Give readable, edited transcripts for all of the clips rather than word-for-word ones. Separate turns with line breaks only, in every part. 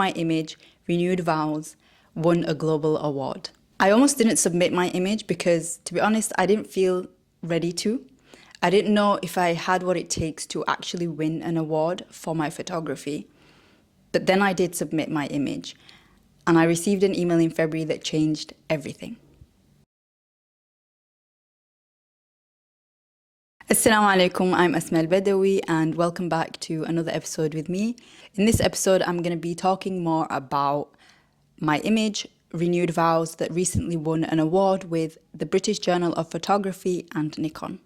My image, renewed vows, won a global award. I almost didn't submit my image because, to be honest, I didn't feel ready to. I didn't know if I had what it takes to actually win an award for my photography. But then I did submit my image, and I received an email in February that changed everything. Assalamu alaikum, I'm Asma al-Badawi and welcome back to another episode with me. In this episode, I'm going to be talking more about my image, renewed vows, that recently won an award with the British Journal of Photography and Nikon.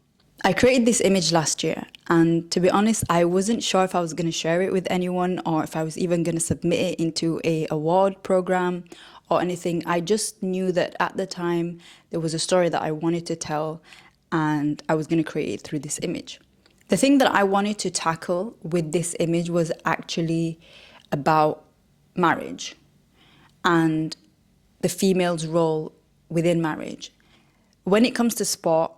I created this image last year, and to be honest, I wasn't sure if I was going to share it with anyone or if I was even going to submit it into an award program or anything. I just knew that at the time there was a story that I wanted to tell, and I was going to create it through this image. The thing that I wanted to tackle with this image was actually about marriage and the female's role within marriage. When it comes to sport,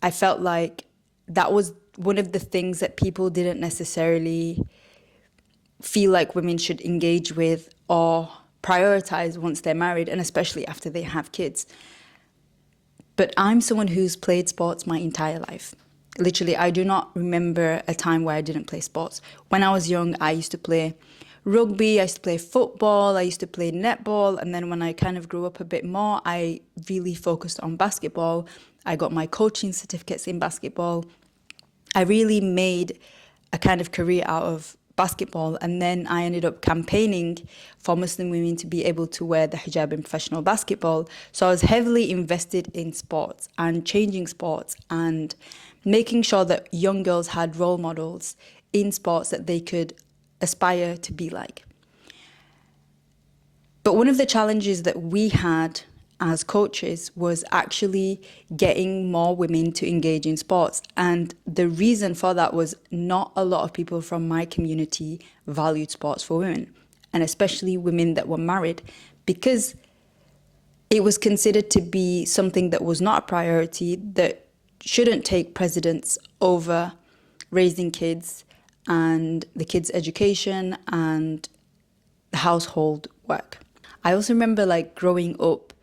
I felt like that was one of the things that people didn't necessarily feel like women should engage with or prioritize once they're married, and especially after they have kids. But I'm someone who's played sports my entire life. Literally, I do not remember a time where I didn't play sports. When I was young, I used to play rugby, I used to play football, I used to play netball. And then when I kind of grew up a bit more, I really focused on basketball. I got my coaching certificates in basketball. I really made a kind of career out of basketball, and then I ended up campaigning for Muslim women to be able to wear the hijab in professional basketball. So I was heavily invested in sports and changing sports and making sure that young girls had role models in sports that they could aspire to be like. But one of the challenges that we had as coaches was actually getting more women to engage in sports. And the reason for that was not a lot of people from my community valued sports for women, and especially women that were married, because it was considered to be something that was not a priority, that shouldn't take precedence over raising kids and the kids' education and the household work. I also remember growing up,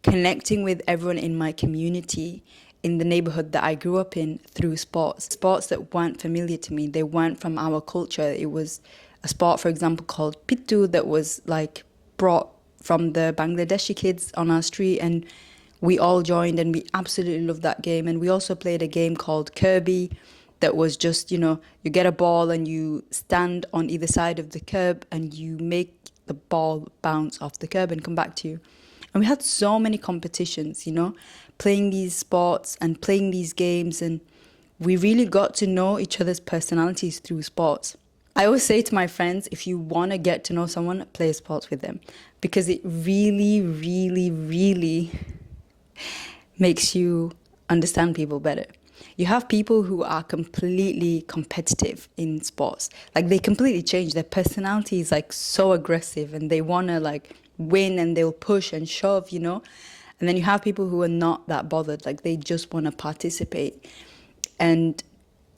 connecting with everyone in my community in the neighborhood that I grew up in through sports that weren't familiar to me. They weren't from our culture. It was a sport, for example, called Pittu that was brought from the Bangladeshi kids on our street, and we all joined and we absolutely loved that game. And we also played a game called Kirby that was just, you get a ball and you stand on either side of the curb and you make the ball bounce off the curb and come back to you. And we had so many competitions, playing these sports and playing these games. And we really got to know each other's personalities through sports. I always say to my friends, if you want to get to know someone, play sports with them. Because it really, really, really makes you understand people better. You have people who are completely competitive in sports. They completely change. Their personality is so aggressive and they want to win and they'll push and shove, And then you have people who are not that bothered, they just want to participate. And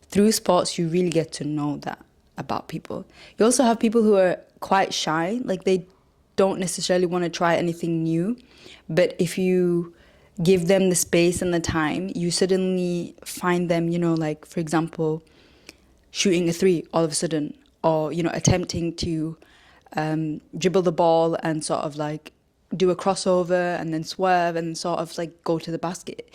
through sports, you really get to know that about people. You also have people who are quite shy, they don't necessarily want to try anything new. But if you give them the space and the time, you suddenly find them, for example, shooting a three all of a sudden, or, attempting to dribble the ball and sort of do a crossover and then swerve and sort of go to the basket.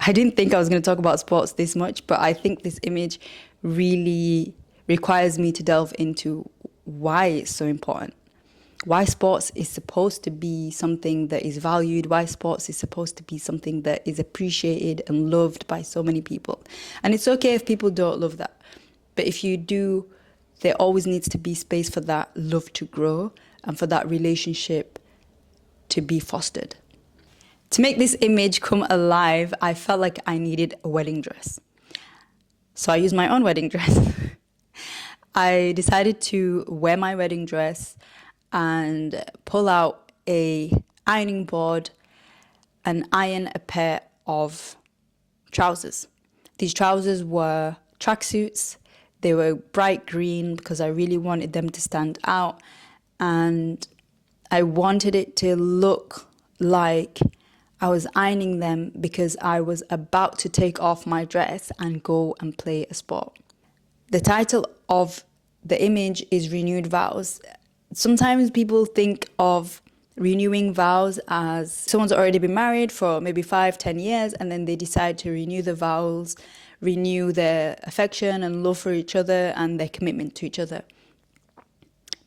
I didn't think I was going to talk about sports this much, but I think this image really requires me to delve into why it's so important. Why sports is supposed to be something that is valued, why sports is supposed to be something that is appreciated and loved by so many people. And it's okay if people don't love that. But if you do, there always needs to be space for that love to grow and for that relationship to be fostered. To make this image come alive, I felt like I needed a wedding dress. So I used my own wedding dress. I decided to wear my wedding dress and pull out a ironing board and iron a pair of trousers. These trousers were tracksuits. They were bright green because I really wanted them to stand out. and I wanted it to look like I was ironing them because I was about to take off my dress and go and play a sport. The title of the image is Renewed Vows. Sometimes people think of renewing vows as someone's already been married for maybe 5-10 years and then they decide to renew the vows, renew their affection and love for each other and their commitment to each other.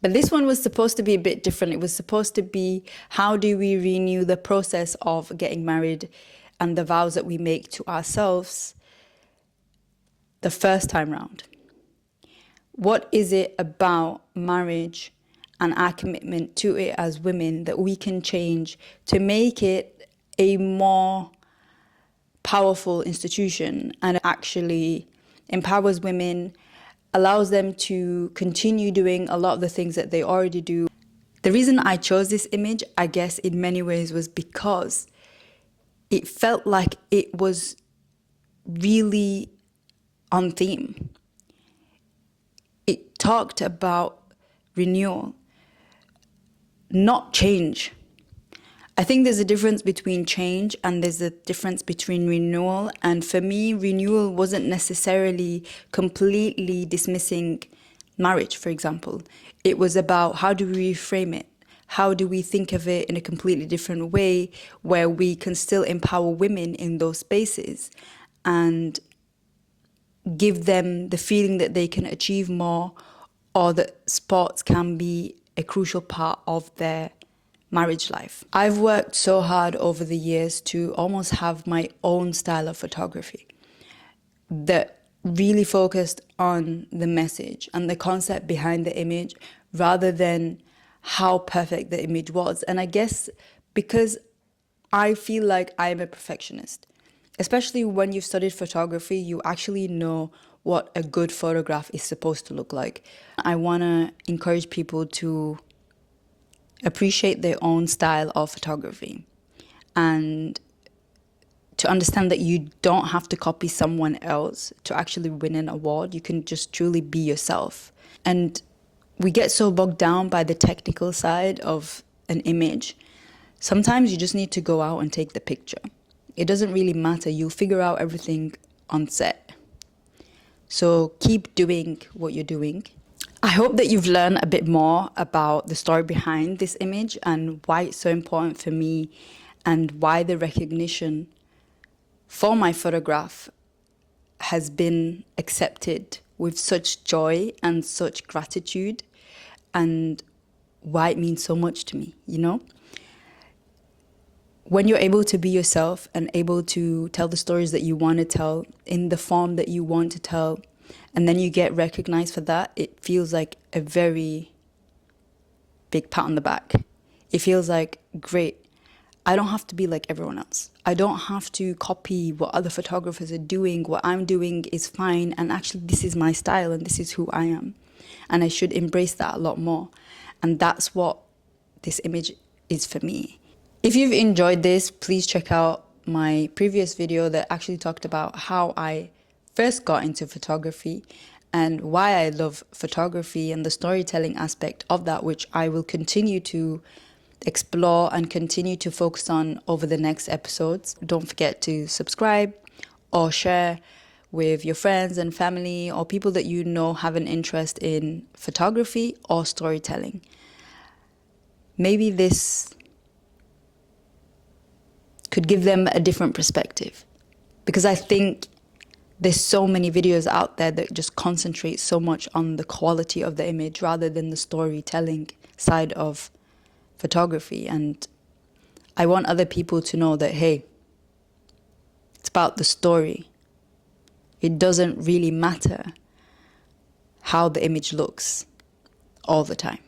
But this one was supposed to be a bit different. It was supposed to be, how do we renew the process of getting married and the vows that we make to ourselves the first time round? What is it about marriage and our commitment to it as women that we can change to make it a more powerful institution and actually empowers women, allows them to continue doing a lot of the things that they already do? The reason I chose this image, I guess in many ways, was because it felt like it was really on theme. It talked about renewal, not change. I think there's a difference between change and there's a difference between renewal. And for me, renewal wasn't necessarily completely dismissing marriage, for example. It was about, how do we reframe it? How do we think of it in a completely different way where we can still empower women in those spaces and give them the feeling that they can achieve more, or that sports can be a crucial part of their marriage life. I've worked so hard over the years to almost have my own style of photography that really focused on the message and the concept behind the image rather than how perfect the image was. And I guess because I feel like I'm a perfectionist, especially when you've studied photography, you actually know what a good photograph is supposed to look like. I want to encourage people to appreciate their own style of photography and to understand that you don't have to copy someone else to actually win an award. You can just truly be yourself. And we get so bogged down by the technical side of an image. Sometimes you just need to go out and take the picture. It doesn't really matter. You'll figure out everything on set. So keep doing what you're doing. I hope that you've learned a bit more about the story behind this image and why it's so important for me and why the recognition for my photograph has been accepted with such joy and such gratitude, and why it means so much to me, you know? When you're able to be yourself and able to tell the stories that you want to tell in the form that you want to tell, and then you get recognized for that, it feels like a very big pat on the back. It feels like, great, I don't have to be like everyone else. I don't have to copy what other photographers are doing. What I'm doing is fine, and actually this is my style and this is who I am. And I should embrace that a lot more. And that's what this image is for me. If you've enjoyed this, please check out my previous video that actually talked about how I first got into photography and why I love photography and the storytelling aspect of that, which I will continue to explore and continue to focus on over the next episodes. Don't forget to subscribe or share with your friends and family or people that you know have an interest in photography or storytelling. Maybe this could give them a different perspective, because I think there's so many videos out there that just concentrate so much on the quality of the image rather than the storytelling side of photography. And I want other people to know that, hey, it's about the story. It doesn't really matter how the image looks all the time.